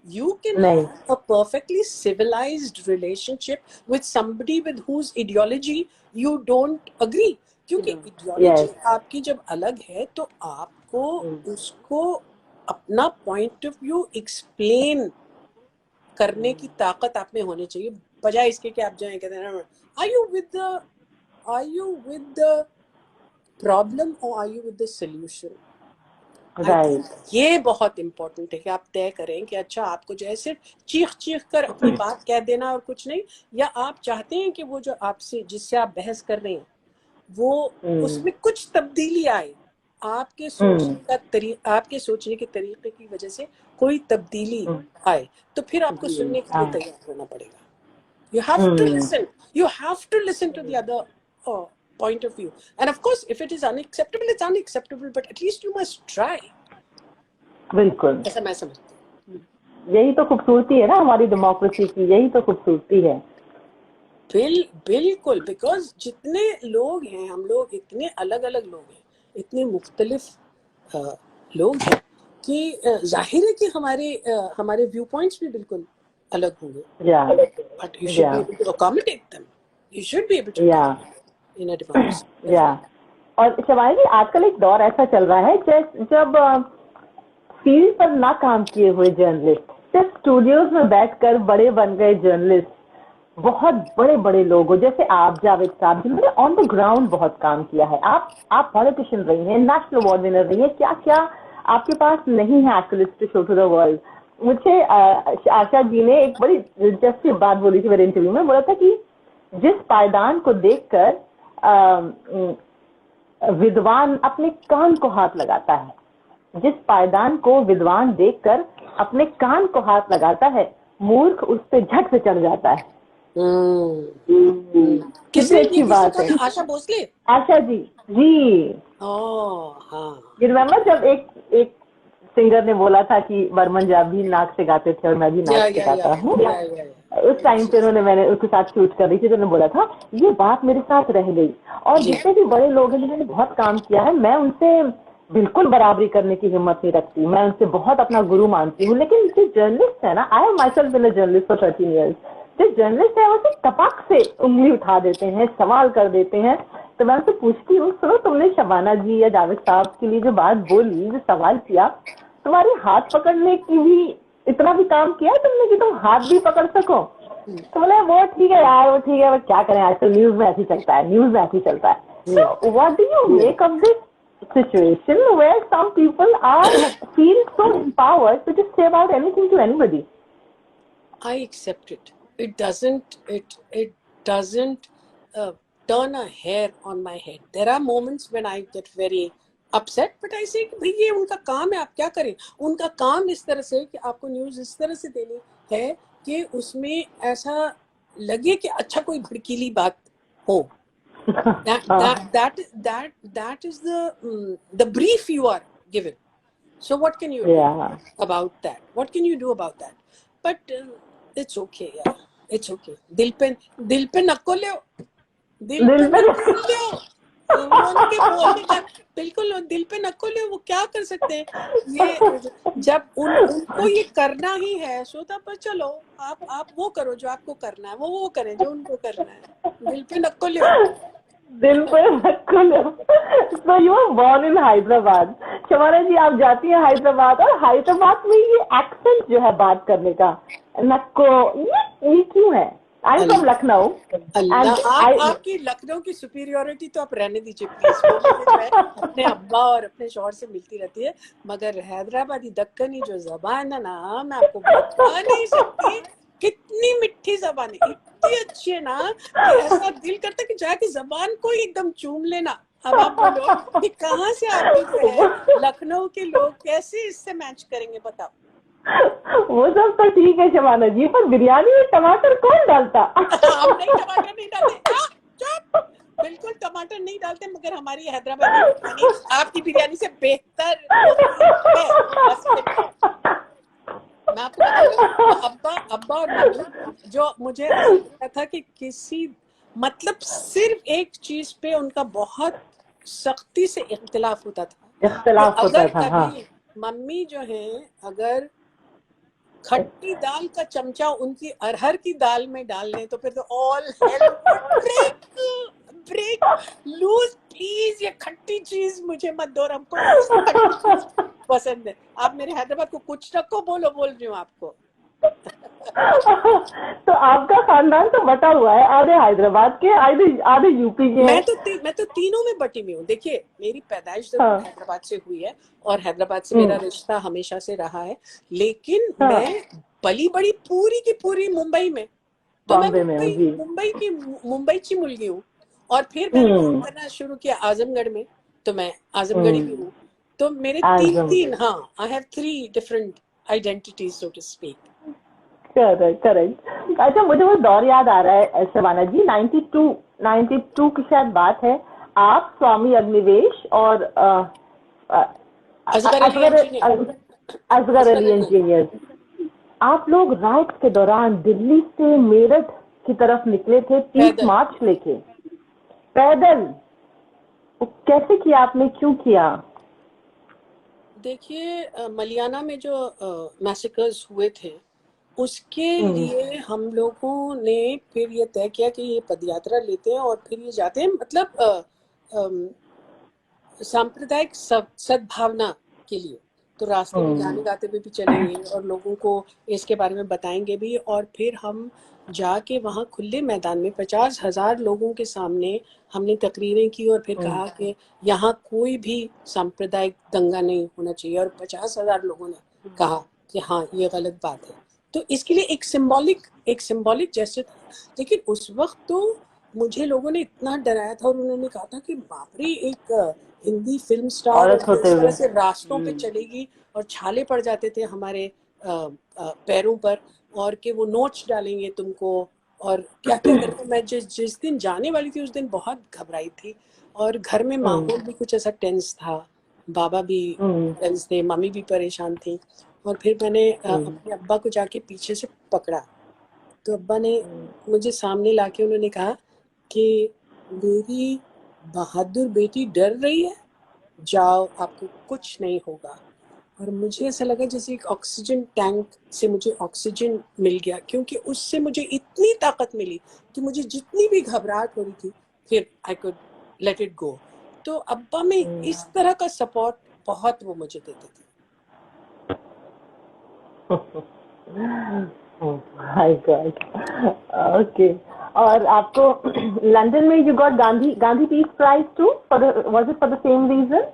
You can have a perfectly civilized relationship with somebody with whose ideology you don't agree. क्योंकि ideology आपकी जब अलग है तो आपको उसको अपना point of view explain करने की ताकत आप में होनी चाहिए, बजाय इसके कि आप जो है कहते हैं are you with the problem or are you with the solution? Right. ये बहुत इम्पोर्टेंट है कि आप तय करें कि अच्छा आपको जो है सिर्फ चीख कर अपनी बात कह देना और कुछ नहीं, या आप चाहते हैं कि वो जो आपसे जिससे आप बहस कर रहे हैं वो उसमें कुछ तब्दीली आए, आपके सोचने के तरीके की वजह से कोई तब्दीली आए, तो फिर आपको सुनने के लिए तैयार होना पड़ेगा. You have to listen to the other point of view, and of course if it is unacceptable, it's unacceptable, but at least you must try. बिल्कुल, ऐसा मैं समझती हूँ. यही तो खूबसूरती है ना हमारी डेमोक्रेसी की, यही तो खूबसूरती है. बिल्कुल, बिकॉज जितने लोग हैं, हम लोग इतने अलग अलग लोग हैं, इतने मुख्तलिफ लोग हैं कि जाहिर है कि हमारे व्यू पॉइंट्स भी बिल्कुल अलग होंगे. But you should be able to accommodate them. You should be able to in a democracy. और शबाना जी आजकल एक दौर ऐसा चल रहा है जब फील्ड पर ना काम किए हुए जर्नलिस्ट सिर्फ स्टूडियोज में बैठकर बड़े बन गए जर्नलिस्ट, बहुत बड़े बड़े लोग हो, जैसे आप जावेद साहब जिन्होंने ऑन द ग्राउंड बहुत काम किया है. आप पॉलिटिशियन रही हैं, नेशनल अवार्ड विनर रही हैं, क्या क्या आपके पास नहीं है actually to show to the world. मुझे आशा जी ने एक बड़ी दिलचस्प बात बोली थी मेरे इंटरव्यू में, बोला था कि जिस पायदान को देखकर विद्वान अपने कान को हाथ लगाता है, जिस पायदान को विद्वान देखकर अपने कान को हाथ लगाता है, मूर्ख उस पे झट से चढ़ जाता है। किसने अच्छी बात है। आशा भोसले? आशा जी जी। हाँ, यू रिमेम्बर जब एक सिंगर ने बोला था कि बर्मन जी आप भी नाक से गाते थे और मैं भी नाक से गाता हूँ। उस टाइम पे मैं उसके साथ शूट कर रही थी, तो उन्होंने बोला था ये बात मेरे साथ रह गई। और जितने भी बड़े लोग हैं जिन्होंने बहुत काम किया है, मैं उनसे बिल्कुल बराबरी करने की हिम्मत नहीं रखती, मैं उनसे बहुत अपना गुरु मानती हूँ। लेकिन जो जर्नलिस्ट है ना, I have myself been a journalist for 13 years, जो जर्नलिस्ट है वो सिर्फ टपक से उंगली उठा देते हैं, सवाल कर देते हैं। तो मैं उनसे पूछती हूँ, सुनो तुमने शबाना जी या जावेद साहब के लिए जो बात बोली, जो सवाल किया, तुम्हारे हाथ पकड़ने की भी इतना भी काम किया है तुमने कि तुम हाथ भी पकड़ सको? तो बोले वो ठीक है यार, वो ठीक है, वो क्या करें, आजकल न्यूज में ऐसे चलता है, न्यूज में ऐसे चलता है। So what do you make of this situation where some people feel so empowered to just say about anything to anybody? I accept it. It doesn't turn a hair on my head. There are moments when I get very upset, but I say कि भाई ये उनका काम है, आप क्या करें। उनका काम इस तरह से कि आपको न्यूज इस तरह से देनी है कि उसमें ऐसा लगे कि अच्छा कोई भड़कीली बात हो। That is the brief you are given. So what can you do about that? What can you do about that? But it's okay, yeah. It's okay. दिल पे नको ले, दिल पे नको ले, उनके बोलने का बिल्कुल दिल पे नको ले, वो क्या कर सकते हैं। ये जब उनको ये करना ही है, सो तब पर चलो आप वो करो जो आपको करना है, वो करें जो उनको करना है। दिल पे नको ले, दिल पे नको ले। So you were born in Hyderabad. Shabana जी आप जाती हैं हैदराबाद, और हैदराबाद में ये एक्सेंट जो है बात करने का, नको, ये क्यों है? I am from Lucknow. आपकी लखनऊ की सुपीरियोरिटी तो आप रहने दीजिए प्लीज। वो जो है अपने अब्बा और अपने शौहर से मिलती रहती है, मगर हैदराबादी दक्कनी जो जबान है ना, मैं आपको बता नहीं सकती कितनी मिठी जबान है, इतनी अच्छी है ना कि ऐसा दिल करता है कि जाके जबान को ही एकदम चूम लेना। अब आप बोलो कि कहाँ से आपके जो है लखनऊ के लोग कैसे इससे मैच करेंगे, बताओ। वो सब तो ठीक है शबाना जी, पर बिरयानी में टमाटर कौन डालता? हम नहीं, टमाटर नहीं डालते, चुप, बिल्कुल टमाटर नहीं डालते, मगर हमारी हैदराबादी बिरयानी आपकी बिरयानी से बेहतर होती है। मैं आपको बता दूं, अब्बा और मम्मी जो मुझे लगता था कि किसी मतलब सिर्फ एक चीज पे उनका बहुत सख्ती से इख्तिलाफ होता था। अगर कभी मम्मी जो है अगर खट्टी दाल का चमचा उनकी अरहर की दाल में डाल लें तो फिर तो all hell break loose. Please ये खट्टी चीज मुझे मत दो, हमको पसंद है। आप मेरे हैदराबाद को कुछ रखो, बोल रही हूँ आपको। तो आपका खानदान तो बटा हुआ है, आधे हैदराबाद के, आधे यूपी के। मैं तो तीनों में बटी हुई हूँ। देखिए मेरी पैदाइश तो हैदराबाद से हुई है और हैदराबाद से मेरा रिश्ता हमेशा से रहा है, लेकिन मैं पली बड़ी पूरी की पूरी मुंबई में। तो मैं मुंबईची मुलगी हूँ, और फिर मैंने काम करना शुरू किया आजमगढ़ में, तो मैं आजमगढ़ी भी हूँ। तो मेरे तीन I have 3 different identities so to speak. Correct. अच्छा मुझे वो दौर याद आ रहा है शबाना जी, 92 की शायद बात है, आप, स्वामी अग्निवेश और असगर अली इंजीनियर, आप लोग राइट के दौरान दिल्ली से मेरठ की तरफ निकले थे 30 मार्च लेके, पैदल। कैसे किया आपने, क्यों किया? देखिए मलियाना में जो मैसेकर्स हुए थे उसके लिए हम लोगों ने फिर ये तय किया कि ये पदयात्रा लेते हैं और फिर ये जाते हैं, मतलब सांप्रदायिक सद्भावना के लिए। तो रास्ते में गाने गाते हुए भी चलेंगे और लोगों को इसके बारे में बताएंगे भी। और फिर हम जाके वहाँ खुले मैदान में 50,000 लोगों के सामने हमने तकरीरें की और फिर कहा कि यहाँ कोई भी सांप्रदायिक दंगा नहीं होना चाहिए, और 50,000 लोगों ने कहा कि हाँ ये गलत बात है। तो इसके लिए एक सिंबॉलिक जेस्चर था। लेकिन उस वक्त तो मुझे लोगों ने इतना डराया था, और उन्होंने कहा था कि बाप रे, एक हिंदी फिल्म स्टार औरत और होते इस हुए तरह से रास्तों पे चलेगी, और छाले पड़ जाते थे हमारे पैरों पर, और कि वो नोट्स डालेंगे तुमको और क्या क्या करके। मैं जिस दिन जाने वाली थी उस दिन बहुत घबराई थी, और घर में माहौल भी कुछ ऐसा टेंस था, बाबा भी टेंस थे, मम्मी भी परेशान थी। और फिर मैंने अपने अब्बा को जाके पीछे से पकड़ा, तो अब्बा ने मुझे सामने लाके उन्होंने कहा कि मेरी बहादुर बेटी डर रही है, जाओ आपको कुछ नहीं होगा। और मुझे ऐसा लगा जैसे एक ऑक्सीजन टैंक से मुझे ऑक्सीजन मिल गया, क्योंकि उससे मुझे इतनी ताकत मिली कि मुझे जितनी भी घबराहट हो रही थी फिर I could let it go. तो अब्बा में इस तरह का सपोर्ट बहुत वो मुझे देते थे। My god. ओके। और आपको लंदन में you got Gandhi peace prize too, was it for the same reason?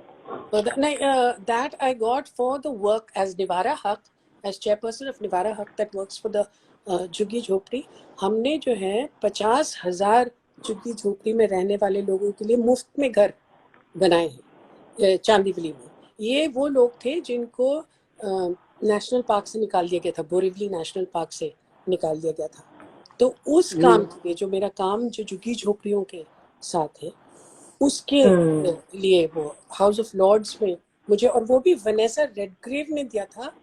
That I got for the work as Nivara Haq, as chairperson of Nivara Haq that works for the झुग्गी झोपड़ी। हमने जो है 50,000 झुग्गी झोपड़ी में रहने वाले लोगों के लिए मुफ्त में घर बनाए हैं चांदीवली में। ये वो लोग थे जिनको नेशनल पार्क से निकाल दिया गया था, बोरीवली नेशनल पार्क से निकाल दिया गया था। तो उस काम के लिए, जो मेरा काम जो झुग्गी झोपड़ियों के साथ है, उसके लिए वो हाउस ऑफ लॉर्ड्स में मुझे, और वो भी वनेसा रेडग्रेव ने दिया था,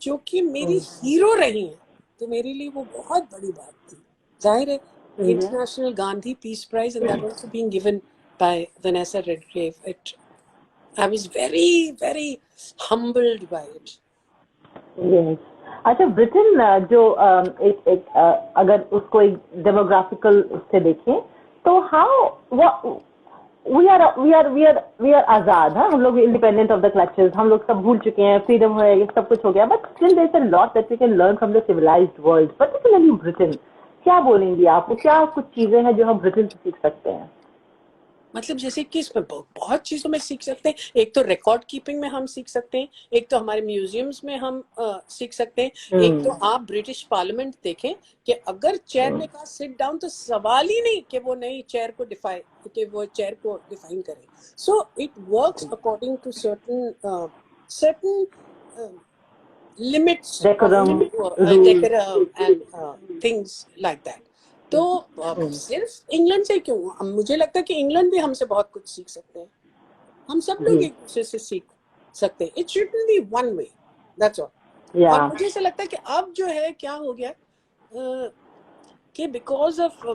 जो कि मेरी हीरो रही हैं। तो मेरे लिए वो बहुत बड़ी बात थी। जाहिर है international Gandhi peace prize, and that also being given by Vanessa Redgrave. I was very very humbled by it. Yes. अच्छा, ब्रिटेन जो एक अगर उसको एक डेमोग्राफिकल उससे देखें तो हाउ वी आर आजाद, हाँ, हम लोग इंडिपेंडेंट ऑफ द क्लचेस, हम लोग सब भूल चुके हैं, फ्रीडम है, ये सब कुछ हो गया, but still there is a lot that we can learn from the civilised world, particularly Britain. क्या बोलेंगी आप, क्या कुछ चीजें हैं जो हम ब्रिटेन से सीख सकते हैं? मतलब जैसे कि इसमें बहुत चीजों में सीख सकते हैं। एक तो रिकॉर्ड कीपिंग में हम सीख सकते हैं, एक तो हमारे म्यूजियम्स में हम सीख सकते हैं, एक तो आप ब्रिटिश पार्लियामेंट देखें कि अगर चेयर ने कहा सिट डाउन तो सवाल ही नहीं कि वो नई चेयर को डिफाइन करे। So it works according to certain limits Decorum, decorum and things like that. तो सिर्फ इंग्लैंड से क्यों, मुझे लगता है कि इंग्लैंड भी हमसे बहुत कुछ सीख सकते हैं। हम सब लोग एक दूसरे से सीख सकते हैं। It shouldn't be one way, that's all. और मुझे ऐसा लगता है कि अब जो है क्या हो गया कि because of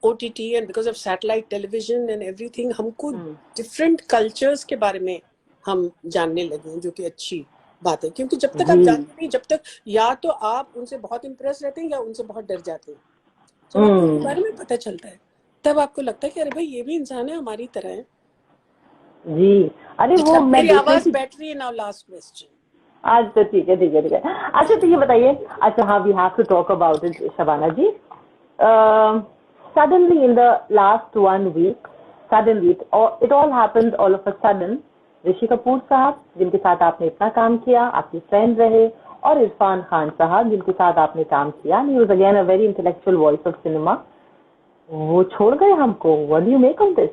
OTT and because of satellite television and everything, हमको डिफरेंट कल्चर्स के बारे में हम जानने लगे हैं, जो कि अच्छी बात है। क्योंकि जब तक आप जानते नहीं, जब तक या तो आप उनसे बहुत इम्प्रेस रहते हैं या उनसे बहुत डर जाते हैं। जब आपको उनके बारे में पता चलता है तब आपको लगता है कि अरे भाई ये भी इंसान है, हमारी तरह है। जी। अरे वो मेरी आवाज बैठ रही है। Now last question. आज तो ठीक है। अच्छा, तो ये बताइए, अच्छा हाँ, we have to talk about it, Shabana ji. Suddenly in the last 1 week, suddenly it all happened all of a sudden. Rishi Kapoor sahab, जिनके साथ आपने इतना काम किया, आपके फ्रेंड रहे, और इरफान खान साहब, जिनके साथ आपने काम किया, he was again a very intellectual voice of cinema, वो छोड़ गए हमको। What do you make of this?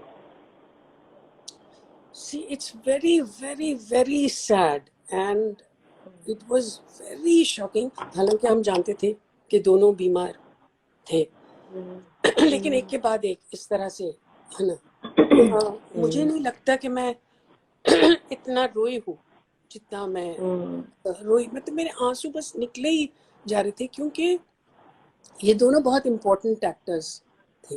See, it's very, very, very sad and it was very shocking. हालांकि हम जानते थे कि दोनों बीमार थे, लेकिन एक के बाद एक इस तरह से, है ना। मुझे नहीं लगता कि मैं इतना रोई हूँ जितना मैं रोई। मतलब मेरे आंसू बस निकले ही जा रहे थे, क्योंकि ये दोनों बहुत इम्पोर्टेंट एक्टर्स थे।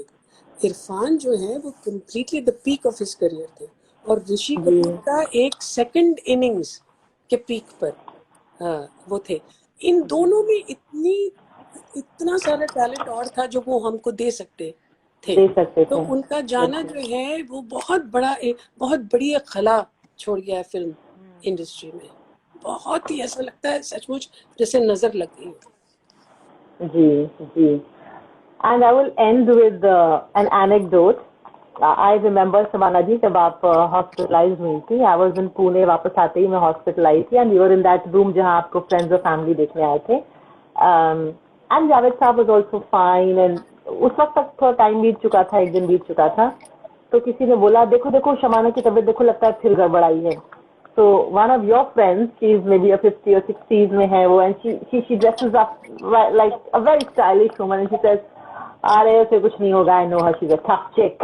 इरफान जो है वो completely the peak of his career थे, और ऋषि कपूर का एक सेकंड इनिंग्स के पीक पर वो थे। इन दोनों में इतना सारा टैलेंट और था जो वो हमको दे सकते थे। तो उनका जाना जो है वो बहुत बड़ी एक खला छोड़ गया है फिल्म इंडस्ट्री में। बहुत ही ऐसा लगता है सचमुच जैसे नजर लग गई हो। जी. And I will end with an anecdote. I remember Shamana ji जब आप hospitalized हुई थी. I was in Pune. वापस आते ही मैं hospitalized थी and we were in that room जहाँ आपको friends और family देखने आए थे. And Javed साहब was also fine and उस वक्त तक थोड़ा टाइम बीत चुका था, एक दिन बीत चुका था. तो किसी ने बोला देखो देखो शमाना की तबीयत देखो लगता है फिर गड़बड़ाई है. So one of your friends, she's maybe a 50 or 60s में है वो, and she dresses up like a very stylish woman and she says, अरे उसे कुछ नहीं होगा, I know her, she's a tough chick.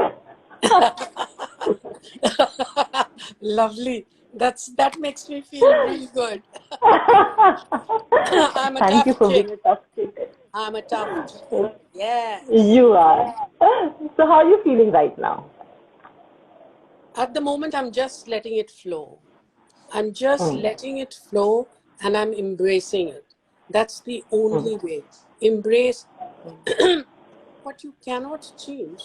Lovely. That makes me feel really good. I'm a Thank you tough for chick. being a tough chick. I'm a tough chick. Yes. You are. So how are you feeling right now? At the moment, I'm just letting it flow. I'm just letting it flow and I'm embracing it. That's the only way. Embrace what you cannot change.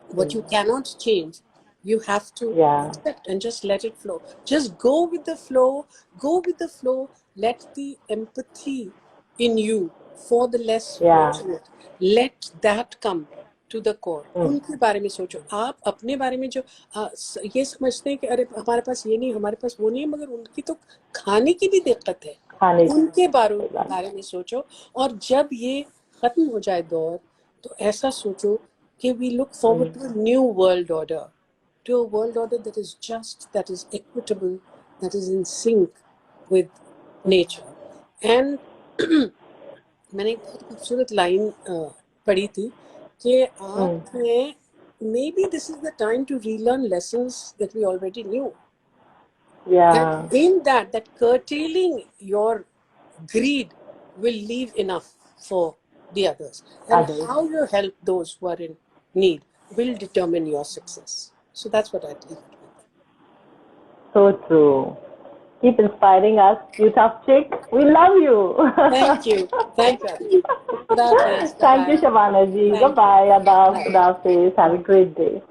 What you cannot change, you have to accept and just let it flow. Just go with the flow. Go with the flow. Let the empathy in you for the less fortunate, let that come to the core. उनके बारे में सोचो. आप अपने बारे में जो ये समझते हैं कि अरे हमारे पास ये नहीं, हमारे पास वो नहीं है, मगर उनकी तो खाने की भी दिक्कत है. उनके बारे में सोचो. और जब ये खत्म हो जाए दौर, तो ऐसा सोचो कि we look forward to a new world order, to a world order that is just, that is equitable, that is in sync with nature. And मैंने एक बहुत खूबसूरत लाइन पढ़ी थी कि आपने maybe this is the time to relearn lessons that we already knew. And in that curtailing your greed will leave enough for the others. And how you help those who are in need will determine your success. So that's what I think. So true. Keep inspiring us, you tough chick. We love you. Thank you. Thank you. Thank you, Shamana ji. Goodbye. Adab. Have a great day.